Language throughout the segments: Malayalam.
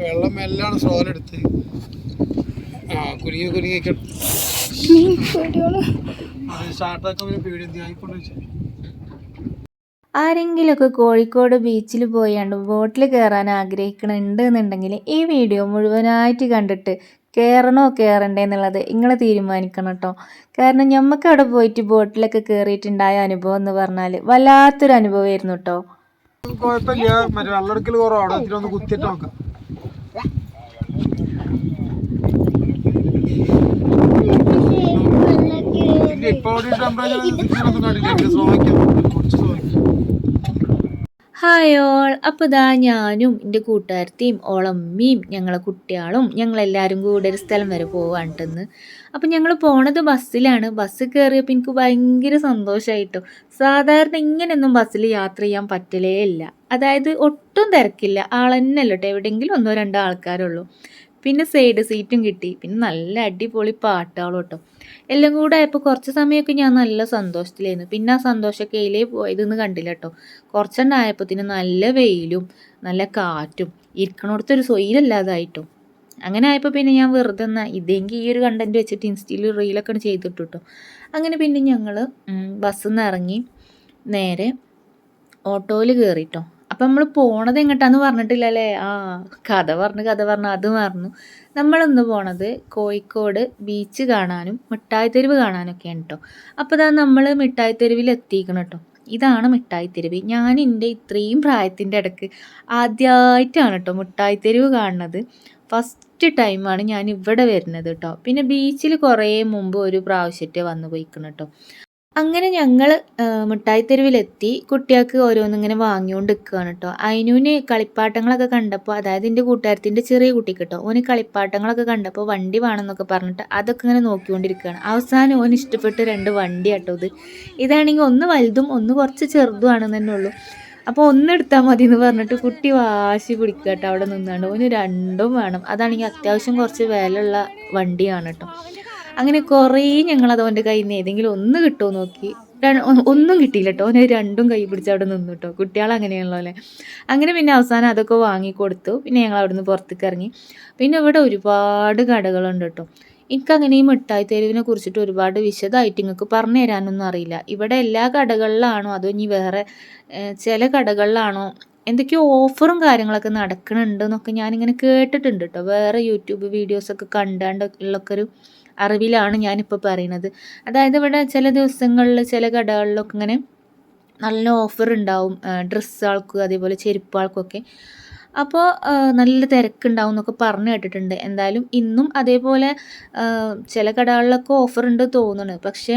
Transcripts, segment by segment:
വെള്ളം എല്ലാം സ്ലോലെടുത്ത് കുരുങ്ങി കുരുങ്ങിയൊക്കെ സ്റ്റാർട്ടാക്കാൻ പേടി ആയിക്കൊണ്ട് വെച്ചാൽ ആരെങ്കിലുമൊക്കെ കോഴിക്കോട് ബീച്ചിൽ പോയാണ്ട് ബോട്ടിൽ കയറാൻ ആഗ്രഹിക്കണുണ്ട് എന്നുണ്ടെങ്കിൽ ഈ വീഡിയോ മുഴുവനായിട്ട് കണ്ടിട്ട് കയറണോ കയറണ്ടേ എന്നുള്ളത് നിങ്ങൾ തീരുമാനിക്കണം കേട്ടോ. കാരണം നമുക്ക് അവിടെ പോയിട്ട് ബോട്ടിലൊക്കെ കയറിയിട്ടുണ്ടായ അനുഭവം എന്ന് പറഞ്ഞാൽ വല്ലാത്തൊരു അനുഭവമായിരുന്നു കേട്ടോ. കുഴപ്പമില്ല, മറ്റേ വെള്ളമെടുക്കൽ കുറവാണ്, ഇതിലൊന്ന് കുത്തിയിട്ട് നോക്കാം. ഇപ്പോൾ ടെമ്പറേച്ചർ ഹായ് ഓൾ. അപ്പോൾ ഇതാ ഞാനും എൻ്റെ കൂട്ടുകാരത്തെയും ഓളമ്മയും ഞങ്ങളെ കുട്ടികളും ഞങ്ങളെല്ലാവരും കൂടെ ഒരു സ്ഥലം വരെ പോവാണ്ടെന്ന്. അപ്പോൾ ഞങ്ങൾ പോണത് ബസ്സിലാണ്. ബസ് കയറിയപ്പോൾ എനിക്ക് ഭയങ്കര സന്തോഷമായിട്ടോ. സാധാരണ ഇങ്ങനെയൊന്നും ബസ്സിൽ യാത്ര ചെയ്യാൻ പറ്റലേ ഇല്ല. അതായത് ഒട്ടും തിരക്കില്ല, ആളെന്നല്ലോ കേട്ടോ, എവിടെയെങ്കിലും ഒന്നോ രണ്ടോ ആൾക്കാരുള്ളൂ. പിന്നെ സൈഡ് സീറ്റും കിട്ടി, പിന്നെ നല്ല അടിപൊളി പാട്ടുകളും കേട്ടോ. എല്ലാം കൂടെ ആയപ്പോൾ കുറച്ച് സമയമൊക്കെ ഞാൻ നല്ല സന്തോഷത്തിലായിരുന്നു. പിന്നെ ആ സന്തോഷമൊക്കെ എയിലേ പോയതെന്ന് കണ്ടില്ല കേട്ടോ. കുറച്ചെണ്ണായപ്പോഴത്തേന് നല്ല വെയിലും നല്ല കാറ്റും ഇരിക്കണോടത്തൊരു സ്വൈരല്ലാതായിട്ടോ. അങ്ങനെ ആയപ്പോൾ പിന്നെ ഞാൻ വെറുതെ ഇതെങ്കിൽ ഈ ഒരു കണ്ടൻറ്റ് വെച്ചിട്ട് ഇൻസ്റ്റയിൽ റീലൊക്കെ ചെയ്തിട്ടു കേട്ടോ. അങ്ങനെ പിന്നെ ഞങ്ങൾ ബസ്സിൽ നിന്ന് ഇറങ്ങി നേരെ ഓട്ടോയിൽ കയറിട്ടോ. അപ്പം നമ്മൾ പോണത് എങ്ങോട്ടാന്ന് പറഞ്ഞിട്ടില്ലല്ലേ. കഥ പറഞ്ഞ് അത് മറന്നു. നമ്മളിന്ന് പോണത് കോഴിക്കോട് ബീച്ച് കാണാനും മിഠായിത്തെരുവ് കാണാനൊക്കെയാണ് കേട്ടോ. അപ്പോൾ ഇതാ നമ്മൾ മിഠായിത്തെരുവിൽ എത്തിക്കണം കേട്ടോ. ഇതാണ് മിഠായിത്തെരുവ്. ഞാൻ എൻ്റെ ഇത്രയും പ്രായത്തിൻ്റെ ഇടയ്ക്ക് ആദ്യമായിട്ടാണ് കേട്ടോ മിഠായിത്തെരുവ് കാണുന്നത്. ഫസ്റ്റ് ടൈമാണ് ഞാൻ ഇവിടെ വരുന്നത് കേട്ടോ. പിന്നെ ബീച്ചിൽ കുറേ മുമ്പ് ഒരു പ്രാവശ്യത്തെ വന്നു പോയിക്കണം കേട്ടോ. അങ്ങനെ ഞങ്ങൾ മിഠായിത്തെരുവിലെത്തി. കുട്ടികൾക്ക് ഓരോന്നിങ്ങനെ വാങ്ങിക്കൊണ്ട് നിൽക്കുകയാണ് കേട്ടോ. അതിനൂന് കളിപ്പാട്ടങ്ങളൊക്കെ കണ്ടപ്പോൾ, അതായത് എൻ്റെ കൂട്ടുകാരത്തിൻ്റെ ചെറിയ കുട്ടിക്ക് കേട്ടോ, ഓന് കളിപ്പാട്ടങ്ങളൊക്കെ കണ്ടപ്പോൾ വണ്ടി വേണമെന്നൊക്കെ പറഞ്ഞിട്ട് അതൊക്കെ ഇങ്ങനെ നോക്കിക്കൊണ്ടിരിക്കുകയാണ്. അവസാനം ഓന് ഇഷ്ടപ്പെട്ട് 2 വണ്ടി കേട്ടോ. ഇതാണെങ്കിൽ ഒന്ന് വലുതും ഒന്ന് കുറച്ച് ചെറുതുമാണെന്ന് തന്നെ ഉള്ളൂ. അപ്പോൾ ഒന്നെടുത്താൽ മതി എന്ന് പറഞ്ഞിട്ട് കുട്ടി വാശി പിടിക്കുക കേട്ടോ. അവിടെ നിന്നാണ്ട് ഓന് 2ഉം വേണം. അതാണെങ്കിൽ അത്യാവശ്യം കുറച്ച് വിലയുള്ള വണ്ടിയാണ് കേട്ടോ. അങ്ങനെ കുറേ ഞങ്ങളത് അവൻ്റെ കയ്യിൽ നിന്ന് ഏതെങ്കിലും ഒന്ന് കിട്ടുമോ നോക്കി. ഒന്നും കിട്ടിയില്ല കേട്ടോ. അവനെ 2ഉം കൈ പിടിച്ച് അവിടെ നിന്നു കേട്ടോ. കുട്ടികളങ്ങനെയാണല്ലോ അല്ലേ. അങ്ങനെ പിന്നെ അവസാനം അതൊക്കെ വാങ്ങിക്കൊടുത്തു. പിന്നെ ഞങ്ങൾ അവിടെ നിന്ന് പുറത്തേക്ക് ഇറങ്ങി. പിന്നെ ഇവിടെ ഒരുപാട് കടകളുണ്ട് കേട്ടോ. എനിക്കങ്ങനെ ഈ മിഠായി തെരുവിനെ കുറിച്ചിട്ട് ഒരുപാട് വിശദമായിട്ട് നിങ്ങൾക്ക് പറഞ്ഞു തരാനൊന്നും അറിയില്ല. ഇവിടെ എല്ലാ കടകളിലാണോ അതോ ഇനി വേറെ ചില കടകളിലാണോ എന്തൊക്കെയോ ഓഫറും കാര്യങ്ങളൊക്കെ നടക്കുന്നുണ്ട് എന്നൊക്കെ ഞാനിങ്ങനെ കേട്ടിട്ടുണ്ട് കേട്ടോ. വേറെ യൂട്യൂബ് വീഡിയോസൊക്കെ കണ്ടുള്ളൊക്കെ ഒരു അറിവിലാണ് ഞാനിപ്പോൾ പറയുന്നത്. അതായത് ഇവിടെ ചില ദിവസങ്ങളിൽ ചില കടകളിലൊക്കെ ഇങ്ങനെ നല്ല ഓഫർ ഉണ്ടാവും ഡ്രസ്സുകൾക്ക് അതേപോലെ ചെരുപ്പുകൾക്കൊക്കെ. അപ്പോൾ നല്ല തിരക്കുണ്ടാവും എന്നൊക്കെ പറഞ്ഞു കേട്ടിട്ടുണ്ട്. എന്തായാലും ഇന്നും അതേപോലെ ചില കടകളിലൊക്കെ ഓഫർ ഉണ്ട് തോന്നുന്നു. പക്ഷേ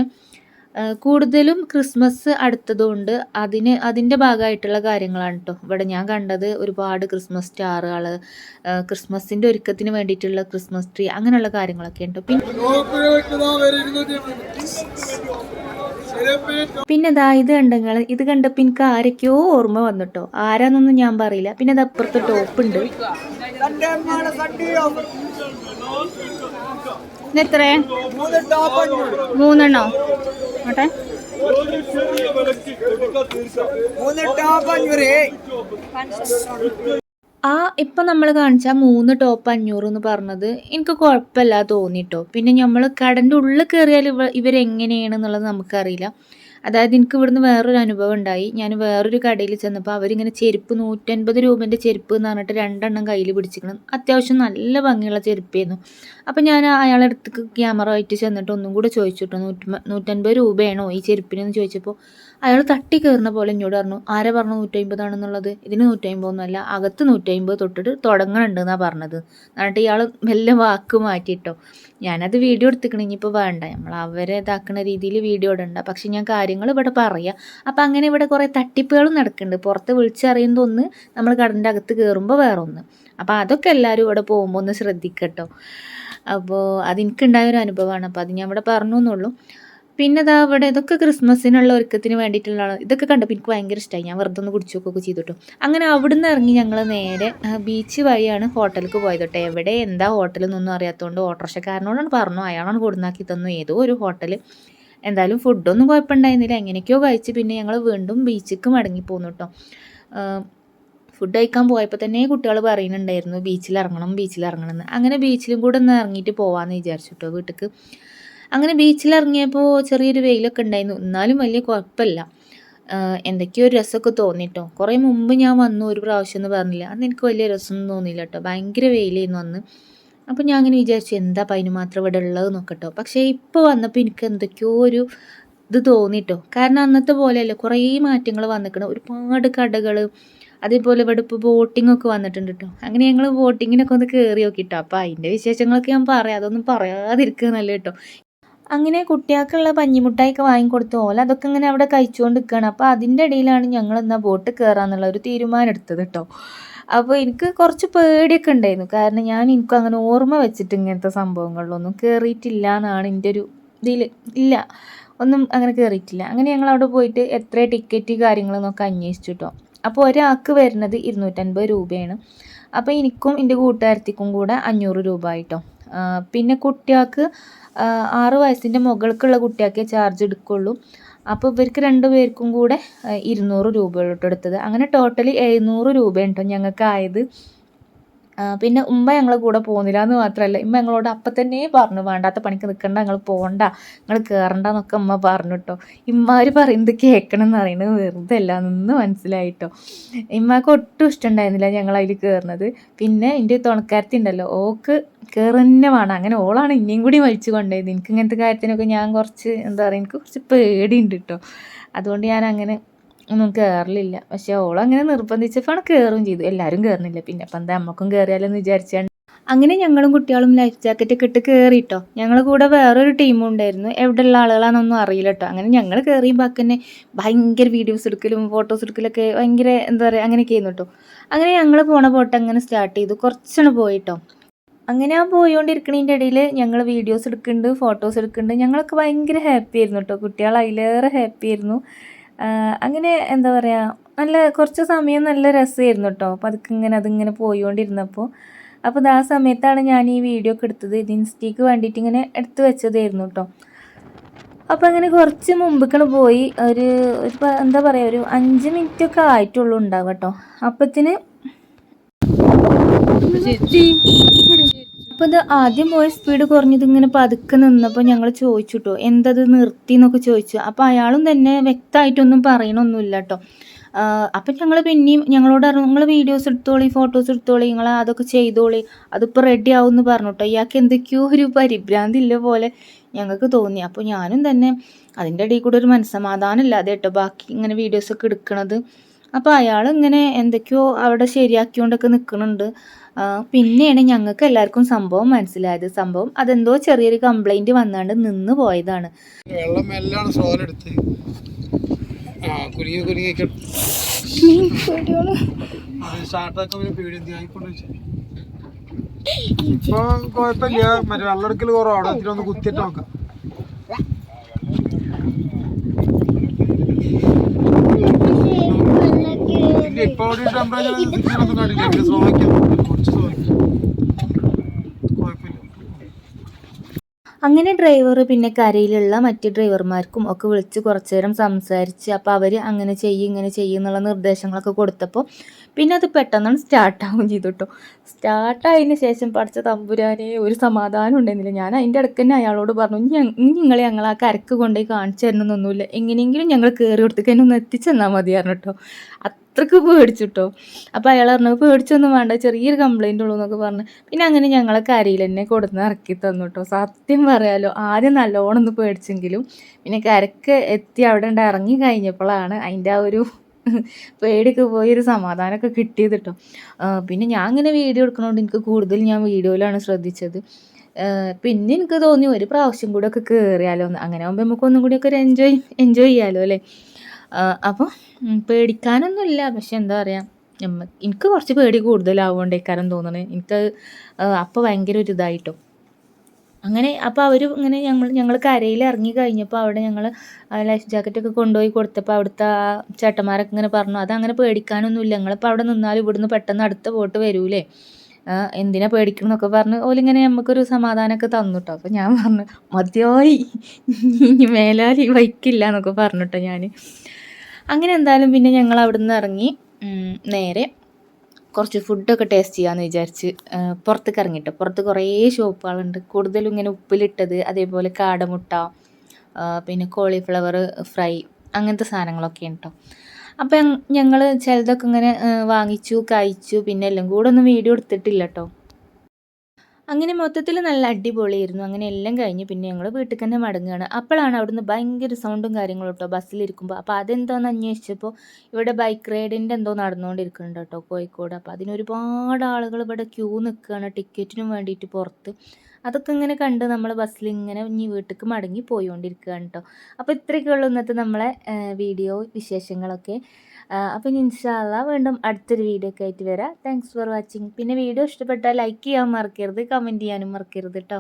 കൂടുതലും ക്രിസ്മസ് അടുത്തതുകൊണ്ട് അതിൻ്റെ ഭാഗമായിട്ടുള്ള കാര്യങ്ങളാണ് കേട്ടോ ഇവിടെ ഞാൻ കണ്ടത്. ഒരുപാട് ക്രിസ്മസ് സ്റ്റാറുകൾ, ക്രിസ്മസിൻ്റെ ഒരുക്കത്തിന് വേണ്ടിയിട്ടുള്ള ക്രിസ്മസ് ട്രീ, അങ്ങനെയുള്ള കാര്യങ്ങളൊക്കെ ഉണ്ട്. പിന്നെ ഇതാ ഇത് കണ്ടങ്ങൾ, ഇത് കണ്ടപ്പോൾ എനിക്ക് ആരൊക്കെയോ ഓർമ്മ വന്നിട്ടോ. ആരാന്നൊന്നും ഞാൻ പറയില്ല. പിന്നെ അത് അപ്പുറത്ത് ടോപ്പുണ്ട്. എത്രേ? 3 ഓട്ടെ. ഇപ്പം നമ്മൾ കാണിച്ച 3 ടോപ്പ് 500 എന്ന് പറഞ്ഞത് എനിക്ക് കുഴപ്പമില്ല തോന്നിട്ടോ. പിന്നെ നമ്മൾ കടൻ്റെ ഉള്ളിൽ കയറിയാൽ ഇവരെങ്ങനെയാണെന്നുള്ളത് നമുക്കറിയില്ല. അതായത് എനിക്ക് ഇവിടുന്ന് വേറൊരു അനുഭവം ഉണ്ടായി. ഞാൻ വേറൊരു കടയിൽ ചെന്നപ്പോൾ അവരിങ്ങനെ ചെരുപ്പ് 150 രൂപേൻ്റെ ചെരുപ്പ് എന്ന് പറഞ്ഞിട്ട് 2 എണ്ണം കയ്യിൽ പിടിച്ചിരിക്കണം. അത്യാവശ്യം നല്ല ഭംഗിയുള്ള ചെരുപ്പായിരുന്നു. അപ്പോൾ ഞാൻ അയാളുടെ അടുത്തേക്ക് ക്യാമറ ആയിട്ട് ചെന്നിട്ട് ഒന്നും കൂടെ ചോദിച്ചിട്ടോ, 150 രൂപയാണോ ഈ ചെരുപ്പിനെന്ന് ചോദിച്ചപ്പോൾ അയാൾ തട്ടി കയറുന്ന പോലെ എന്നോട് പറഞ്ഞു, ആരാ പറഞ്ഞു 150 ആണെന്നുള്ളത്? ഇതിന് 150 ഒന്നുമല്ല, അകത്ത് 150 തൊട്ടിട്ട് തുടങ്ങണുണ്ടെന്നാണ് പറഞ്ഞത്. എന്നിട്ട് ഇയാൾ മെല്ലെ വാക്ക് മാറ്റിയിട്ടോ. ഞാനത് വീഡിയോ എടുത്തിക്കണം, ഇനിയിപ്പോൾ വേണ്ട, നമ്മൾ അവരെ ഇതാക്കുന്ന രീതിയിൽ വീഡിയോ ഇടണ്ട. പക്ഷെ ഞാൻ കാര്യങ്ങൾ ഇവിടെ പറയാം. അപ്പോൾ അങ്ങനെ ഇവിടെ കുറേ തട്ടിപ്പുകളും നടക്കുന്നുണ്ട്. പുറത്ത് വിളിച്ചറിയുന്നത് ഒന്ന്, നമ്മൾ കടൻ്റെ അകത്ത് കയറുമ്പോൾ വേറെ ഒന്ന്. അപ്പോൾ അതൊക്കെ എല്ലാവരും ഇവിടെ പോകുമ്പോൾ ഒന്ന് ശ്രദ്ധിക്കട്ടോ. അപ്പോൾ അതെനിക്കുണ്ടായൊരു അനുഭവമാണ്. അപ്പോൾ അത് ഞാൻ ഇവിടെ പറഞ്ഞു എന്നുള്ളൂ. പിന്നെ ഇതാ ഇവിടെ ഇതൊക്കെ ക്രിസ്മസിനുള്ള ഒരുക്കത്തിന് വേണ്ടിയിട്ടുള്ളതാണ്. ഇതൊക്കെ കണ്ടപ്പോൾ എനിക്ക് ഭയങ്കര ഇഷ്ടമായി. ഞാൻ വെറുതെ ഒന്ന് കുടിച്ചു നോക്കുകയൊക്കെ ചെയ്തിട്ടു. അങ്ങനെ അവിടെ നിന്ന് ഇറങ്ങി ഞങ്ങൾ നേരെ ബീച്ച് വഴിയാണ് ഹോട്ടലിലേക്ക് പോയത് കേട്ടോ. എവിടെ എന്താ ഹോട്ടലെന്നൊന്നും അറിയാത്തതുകൊണ്ട് ഓട്ടോറിക്ഷക്കാരനോടാണ് പറഞ്ഞു, അയാളാണ് കൊടുന്നാക്കി തന്നു ഏതോ ഒരു ഹോട്ടൽ. എന്തായാലും ഫുഡൊന്നും കുഴപ്പമുണ്ടായിരുന്നില്ല. എങ്ങനെയൊക്കെയോ കഴിച്ച് പിന്നെ ഞങ്ങൾ വീണ്ടും ബീച്ചിലേക്ക് മടങ്ങി പോന്നു കേട്ടോ. ഫുഡ് കഴിക്കാൻ പോയപ്പോൾ തന്നെ കുട്ടികൾ പറയുന്നുണ്ടായിരുന്നു ബീച്ചിൽ ഇറങ്ങണം എന്ന്. അങ്ങനെ ബീച്ചിലും കൂടെ ഒന്ന് ഇറങ്ങിയിട്ട് പോകാമെന്ന് വിചാരിച്ചു കേട്ടോ വീട്ടിലേക്ക്. അങ്ങനെ ബീച്ചിൽ ഇറങ്ങിയപ്പോൾ ചെറിയൊരു വെയിലൊക്കെ ഉണ്ടായിരുന്നു, എന്നാലും വലിയ കുഴപ്പമില്ല. എന്തൊക്കെയോ ഒരു രസമൊക്കെ തോന്നിട്ടോ. കുറേ മുമ്പ് ഞാൻ വന്നു ഒരു പ്രാവശ്യം എന്ന് പറഞ്ഞില്ല, അന്ന് എനിക്ക് വലിയ രസമൊന്നും തോന്നിയില്ല കേട്ടോ, ഭയങ്കര വെയിലായിരുന്നു അന്ന്. അപ്പോൾ ഞാൻ അങ്ങനെ വിചാരിച്ചു എന്താ അപ്പം അതിന് മാത്രം ഇവിടെ ഉള്ളത് നോക്കട്ടോ. പക്ഷേ ഇപ്പോൾ വന്നപ്പോൾ എനിക്ക് എന്തൊക്കെയോ ഒരു ഇത് തോന്നിട്ടോ. കാരണം അന്നത്തെ പോലെയല്ല, കുറേ മാറ്റങ്ങൾ വന്നിക്കണം, ഒരുപാട് കടകൾ, അതേപോലെ ഇവിടെ ഇപ്പോൾ ബോട്ടിങ്ങൊക്കെ വന്നിട്ടുണ്ട് കേട്ടോ. അങ്ങനെ ഞങ്ങൾ ബോട്ടിങ്ങിനൊക്കെ ഒന്ന് കയറി നോക്കിട്ടോ. അപ്പോൾ അതിൻ്റെ വിശേഷങ്ങളൊക്കെ ഞാൻ പറയാം, അതൊന്നും പറയാതിരിക്കുക നല്ല കേട്ടോ. അങ്ങനെ കുട്ടികൾക്കുള്ള പഞ്ഞിമുട്ടായിയൊക്കെ വാങ്ങിക്കൊടുത്തു. അതൊക്കെ ഇങ്ങനെ അവിടെ കഴിച്ചുകൊണ്ട് നിൽക്കുകയാണ്. അപ്പോൾ അതിൻ്റെ ഇടയിലാണ് ഞങ്ങൾ എന്നാൽ ബോട്ട് കയറാമെന്നുള്ള ഒരു തീരുമാനം എടുത്തത് കേട്ടോ. അപ്പോൾ എനിക്ക് കുറച്ച് പേടിയൊക്കെ ഉണ്ടായിരുന്നു, കാരണം എനിക്കും അങ്ങനെ ഓർമ്മ വെച്ചിട്ട് ഇങ്ങനത്തെ സംഭവങ്ങളിലൊന്നും കയറിയിട്ടില്ല എന്നാണ് എൻ്റെ ഒരു ഇതിൽ ഇല്ല, ഒന്നും അങ്ങനെ കയറിയിട്ടില്ല. അങ്ങനെ ഞങ്ങൾ അവിടെ പോയിട്ട് എത്ര ടിക്കറ്റ് കാര്യങ്ങളെന്നൊക്കെ അന്വേഷിച്ചു കേട്ടോ. അപ്പോൾ ഒരാൾക്ക് വരുന്നത് 250 രൂപയാണ്. അപ്പോൾ എനിക്കും എൻ്റെ കൂട്ടുകാരത്തിക്കും കൂടെ 500 രൂപ ആയിട്ടോ. പിന്നെ കുട്ടികൾക്ക് 6 വയസ്സിൻ്റെ മുകൾക്കുള്ള കുട്ടികൾക്കേ ചാർജ് എടുക്കുള്ളൂ. അപ്പോൾ ഇവർക്ക് 2 പേർക്കും കൂടെ 200 രൂപ എടുത്തത്. അങ്ങനെ ടോട്ടലി 700 രൂപയാണ് കേട്ടോ ഞങ്ങൾക്കായത്. പിന്നെ ഉമ്മ ഞങ്ങളെ കൂടെ പോകുന്നില്ല എന്ന് മാത്രമല്ല, ഉമ്മ ഞങ്ങളോട് അപ്പം തന്നെ പറഞ്ഞു വേണ്ടാത്ത പണിക്ക് നിൽക്കണ്ട, നിങ്ങൾ പോകണ്ട, നിങ്ങൾ കയറണ്ട എന്നൊക്കെ ഉമ്മ പറഞ്ഞു കേട്ടോ. ഇമ്മാർ പറയുന്നത് കേൾക്കണം എന്ന് പറയുന്നത് വെറുതെ അല്ല എന്ന് മനസ്സിലായിട്ടോ. ഇമ്മക്ക് ഒട്ടും ഇഷ്ടമുണ്ടായിരുന്നില്ല ഞങ്ങൾ അതിൽ കയറുന്നത്. പിന്നെ എൻ്റെ തുണക്കാരത്തി ഉണ്ടല്ലോ, ഓക്ക് കയറുന്നെ വേണം, അങ്ങനെ ഓളാണ് ഇനിയും കൂടി വലിച്ചു കൊണ്ടുപോയത്. എനിക്ക് ഇങ്ങനത്തെ കാര്യത്തിനൊക്കെ ഞാൻ കുറച്ച് എന്താ പറയുക, എനിക്ക് കുറച്ച് പേടിയുണ്ട് കേട്ടോ. അതുകൊണ്ട് ഞാൻ അങ്ങനെ ഒന്നും കയറലില്ല. പക്ഷെ ഓളങ്ങനെ നിർബന്ധിച്ചപ്പോൾ കയറുകയും ചെയ്തു. എല്ലാവരും കയറുന്നില്ല, പിന്നെ അപ്പം എന്താ അമ്മക്കും കയറിയാലെന്ന് വിചാരിച്ചാണ്. അങ്ങനെ ഞങ്ങളും കുട്ടികളും ലൈഫ് ജാക്കറ്റൊക്കെ ഇട്ട് കയറിയിട്ടോ. ഞങ്ങളുടെ കൂടെ വേറൊരു ടീമും ഉണ്ടായിരുന്നു, എവിടെയുള്ള ആളുകളാണെന്നൊന്നും അറിയില്ല കേട്ടോ. അങ്ങനെ ഞങ്ങൾ കയറിയപ്പോൾ തന്നെ ഭയങ്കര വീഡിയോസ് എടുക്കലും ഫോട്ടോസ് എടുക്കലൊക്കെ ഭയങ്കര എന്താ പറയുക അങ്ങനെയൊക്കെ ആയിരുന്നു കേട്ടോ. അങ്ങനെ ഞങ്ങൾ പോണ പോട്ട് അങ്ങനെ സ്റ്റാർട്ട് ചെയ്തു, കുറച്ചാണ് പോയിട്ടോ. അങ്ങനെ ആ പോയിക്കൊണ്ടിരിക്കണതിൻ്റെ ഇടയിൽ ഞങ്ങൾ വീഡിയോസ് എടുക്കുന്നുണ്ട്, ഫോട്ടോസ് എടുക്കുന്നുണ്ട്. ഞങ്ങളൊക്കെ ഭയങ്കര ഹാപ്പി ആയിരുന്നു കേട്ടോ, കുട്ടികൾ അതിലേറെ ഹാപ്പി ആയിരുന്നു. അങ്ങനെ എന്താ പറയുക, നല്ല കുറച്ച് സമയം നല്ല രസമായിരുന്നു കേട്ടോ. അപ്പോൾ അതിങ്ങനെ പോയിക്കൊണ്ടിരുന്നപ്പോൾ അപ്പോൾ ആ സമയത്താണ് ഞാൻ ഈ വീഡിയോ ഒക്കെ എടുത്തത്. ഇത് ഇൻസ്റ്റയ്ക്ക് വേണ്ടിയിട്ട് ഇങ്ങനെ എടുത്ത് വെച്ചതായിരുന്നു കേട്ടോ. അപ്പോൾ അങ്ങനെ കുറച്ച് മുമ്പിക്കണ് പോയി ഒരു എന്താ പറയുക, ഒരു 5 മിനിറ്റൊക്കെ ആയിട്ടുള്ളൂ ഉണ്ടാവുക കേട്ടോ. അപ്പത്തിന് അപ്പോൾ ഇത് ആദ്യം പോയ സ്പീഡ് കുറഞ്ഞത് ഇങ്ങനെ പതുക്കെ നിന്നപ്പോൾ ഞങ്ങൾ ചോദിച്ചു കേട്ടോ, എന്തത് നിർത്തി എന്നൊക്കെ ചോദിച്ചു. അപ്പോൾ അയാളും തന്നെ വ്യക്തമായിട്ടൊന്നും പറയണമൊന്നുമില്ല കേട്ടോ. അപ്പം ഞങ്ങൾ പിന്നെയും ഞങ്ങളോട് പറഞ്ഞു, നിങ്ങൾ വീഡിയോസ് എടുത്തോളി, ഫോട്ടോസ് എടുത്തോളി, നിങ്ങൾ അതൊക്കെ ചെയ്തോളി, അതിപ്പോൾ റെഡി ആവും എന്ന് പറഞ്ഞു കേട്ടോ. ഇയാൾക്ക് എന്തൊക്കെയോ ഒരു പരിഭ്രാന്തി ഇല്ല പോലെ ഞങ്ങൾക്ക് തോന്നി. അപ്പോൾ ഞാനും തന്നെ അതിൻ്റെ ഇടയിൽ കൂടെ ഒരു മനസ്സമാധാനം ഇല്ലാതെ കേട്ടോ ബാക്കി ഇങ്ങനെ വീഡിയോസൊക്കെ എടുക്കണത്. അപ്പോൾ അയാൾ ഇങ്ങനെ എന്തൊക്കെയോ അവിടെ ശരിയാക്കിക്കൊണ്ടൊക്കെ നിൽക്കുന്നുണ്ട്. പിന്നെയാണ് ഞങ്ങൾക്ക് എല്ലാവർക്കും സംഭവം മനസ്സിലായത്. സംഭവം അതെന്തോ ചെറിയൊരു കംപ്ലൈൻറ്റ് വന്നാണ്ട് നിന്ന് പോയതാണ്. വെള്ളം എല്ലാം സോലെടുത്ത് ഇപ്പൊ കുഴപ്പമില്ല, മറ്റേ വെള്ളമെടുക്കൽ കുറവാണ്, അതിലൊന്ന് കുത്തിയിട്ട് നോക്കാം. ഇപ്പൊ ടെമ്പറേച്ചർ കണ്ടില്ല, സ്ലോയ്ക്കാം, കുറച്ച് സ്ലോയ്ക്കാം, കുഴപ്പമില്ല. അങ്ങനെ ഡ്രൈവർ പിന്നെ കരയിലുള്ള മറ്റ് ഡ്രൈവർമാർക്കും ഒക്കെ വിളിച്ച് കുറച്ച് നേരം സംസാരിച്ച്, അപ്പോൾ അവർ അങ്ങനെ ചെയ്യും ഇങ്ങനെ ചെയ്യും എന്നുള്ള നിർദ്ദേശങ്ങളൊക്കെ കൊടുത്തപ്പോൾ പിന്നെ അത് പെട്ടെന്നാണ് സ്റ്റാർട്ടാവുകയും ചെയ്തു കേട്ടോ. സ്റ്റാർട്ടായതിന് ശേഷം പഠിച്ച തമ്പുരാനെ ഒരു സമാധാനം ഉണ്ടായിരുന്നില്ല. ഞാൻ അതിൻ്റെ ഇടയ്ക്ക് തന്നെ അയാളോട് പറഞ്ഞു, ഞങ്ങൾ ആ കരക്ക് കൊണ്ടുപോയി കാണിച്ചു തരണമെന്നൊന്നുമില്ല, എങ്ങനെയെങ്കിലും ഞങ്ങൾ കയറി കൊടുത്തേക്ക് എന്നെ ഒന്ന് എത്തിച്ചെന്നാൽ മതിയായിരുന്നു കേട്ടോ. അത്രയ്ക്ക് പേടിച്ചു കേട്ടോ. അപ്പോൾ അയാൾ പറഞ്ഞു പേടിച്ചൊന്നും വേണ്ട, ചെറിയൊരു കംപ്ലൈൻ്റ് ഉള്ളൂ എന്നൊക്കെ പറഞ്ഞു. പിന്നെ അങ്ങനെ ഞങ്ങളെ കരയിൽ തന്നെ കൊടുന്ന് ഇറക്കി തന്നു കേട്ടോ. സത്യം പറയാലോ, ആദ്യം നല്ലോണം ഒന്ന് പേടിച്ചെങ്കിലും പിന്നെ കരക്ക് എത്തി അവിടെ ഉണ്ട് ഇറങ്ങി കഴിഞ്ഞപ്പോഴാണ് അതിൻ്റെ ആ ഒരു പേടിയൊക്കെ പോയി ഒരു സമാധാനമൊക്കെ കിട്ടിയത് കേട്ടോ. പിന്നെ ഞാൻ ഇങ്ങനെ വീഡിയോ എടുക്കണോണ്ട് എനിക്ക് കൂടുതൽ ഞാൻ വീഡിയോയിലാണ് ശ്രദ്ധിച്ചത്. പിന്നെ എനിക്ക് തോന്നി ഒരു പ്രാവശ്യം കൂടെ ഒക്കെ കയറിയാലോ എന്ന്. അങ്ങനെ ആകുമ്പോൾ നമുക്ക് ഒന്നും കൂടിയൊക്കെ ഒരു എൻജോയ് ചെയ്യാമല്ലോ അല്ലേ. അപ്പോൾ പേടിക്കാനൊന്നുമില്ല, പക്ഷെ എന്താ പറയുക, എനിക്ക് കുറച്ച് പേടി കൂടുതലാവുകൊണ്ടേക്കാരം തോന്നണേ. എനിക്ക് അപ്പോൾ ഭയങ്കര ഒരു ഇതായിട്ടോ. അങ്ങനെ അപ്പോൾ അവർ ഇങ്ങനെ ഞങ്ങൾ കരയിൽ ഇറങ്ങി കഴിഞ്ഞപ്പോൾ അവിടെ ഞങ്ങൾ ലൈഫ് ജാക്കറ്റൊക്കെ കൊണ്ടുപോയി കൊടുത്തപ്പോൾ അവിടുത്തെ ആ ചേട്ടന്മാരൊക്കെ ഇങ്ങനെ പറഞ്ഞു, അതങ്ങനെ പേടിക്കാനൊന്നുമില്ല, ഞങ്ങളിപ്പോൾ അവിടെ നിന്നാലും ഇവിടുന്ന് പെട്ടെന്ന് അടുത്ത ബോട്ട് വരൂലേ, എന്തിനാ പേടിക്കണം എന്നൊക്കെ പറഞ്ഞ് ഓലിങ്ങനെ നമുക്കൊരു സമാധാനമൊക്കെ തന്നു കേട്ടോ. അപ്പോൾ ഞാൻ പറഞ്ഞു മതിയായി, ഇനി മേലാൽ വയ്ക്കില്ല എന്നൊക്കെ പറഞ്ഞു കേട്ടോ ഞാൻ. അങ്ങനെ എന്തായാലും പിന്നെ ഞങ്ങൾ അവിടെ നിന്ന് ഇറങ്ങി നേരെ കുറച്ച് ഫുഡൊക്കെ ടേസ്റ്റ് ചെയ്യാമെന്ന് വിചാരിച്ച് പുറത്തേക്ക് ഇറങ്ങിട്ടോ. പുറത്ത് കുറേ ഷോപ്പുകളുണ്ട്. കൂടുതലും ഇങ്ങനെ ഉപ്പിലിട്ടത്, അതേപോലെ കാടമുട്ട, പിന്നെ കോളിഫ്ലവർ ഫ്രൈ, അങ്ങനത്തെ സാധനങ്ങളൊക്കെ കേട്ടോ. അപ്പം ഞങ്ങൾ ചിലതൊക്കെ ഇങ്ങനെ വാങ്ങിച്ചു കഴിച്ചു. പിന്നെ എല്ലാം കൂടെ ഒന്നും വീഡിയോ എടുത്തിട്ടില്ല കേട്ടോ. അങ്ങനെ മൊത്തത്തിൽ നല്ല അടിപൊളിയായിരുന്നു. അങ്ങനെ എല്ലാം കഴിഞ്ഞ് പിന്നെ ഞങ്ങൾ വീട്ടിൽ തന്നെ മടങ്ങുകയാണ്. അപ്പോഴാണ് അവിടുന്ന് ഭയങ്കര സൗണ്ടും കാര്യങ്ങളും കേട്ടോ ബസ്സിലിരിക്കുമ്പോൾ. അപ്പോൾ അതെന്താണെന്ന് അന്വേഷിച്ചപ്പോൾ ഇവിടെ ബൈക്ക് റൈഡിൻ്റെ എന്തോ നടന്നുകൊണ്ടിരിക്കുന്നുണ്ട് കേട്ടോ കോഴിക്കോട്. അപ്പോൾ അതിനൊരുപാട് ആളുകൾ ഇവിടെ ക്യൂ നിൽക്കുകയാണ് ടിക്കറ്റിനും വേണ്ടിയിട്ട് പുറത്ത്. അതൊക്കെ ഇങ്ങനെ കണ്ട് നമ്മൾ ബസ്സിൽ ഇങ്ങനെ ഇനി വീട്ടിലേക്ക് മടങ്ങി പോയിക്കൊണ്ടിരിക്കുകയാണ് കേട്ടോ. അപ്പോൾ ഇത്രയൊക്കെ ഉള്ളൂ ഇന്നത്തെ നമ്മളെ വീഡിയോ വിശേഷങ്ങളൊക്കെ. അപ്പോൾ ഇനി ഇൻഷാ അല്ലാഹ് വീണ്ടും അടുത്തൊരു വീഡിയോ ഒക്കെ ആയിട്ട് വരാം. Thanks for watching. പിന്നെ വീഡിയോ ഇഷ്ടപ്പെട്ടാൽ ലൈക്ക് ചെയ്യാൻ മറക്കരുത്, കമൻറ്റ് ചെയ്യാനും മറക്കരുത് കേട്ടോ.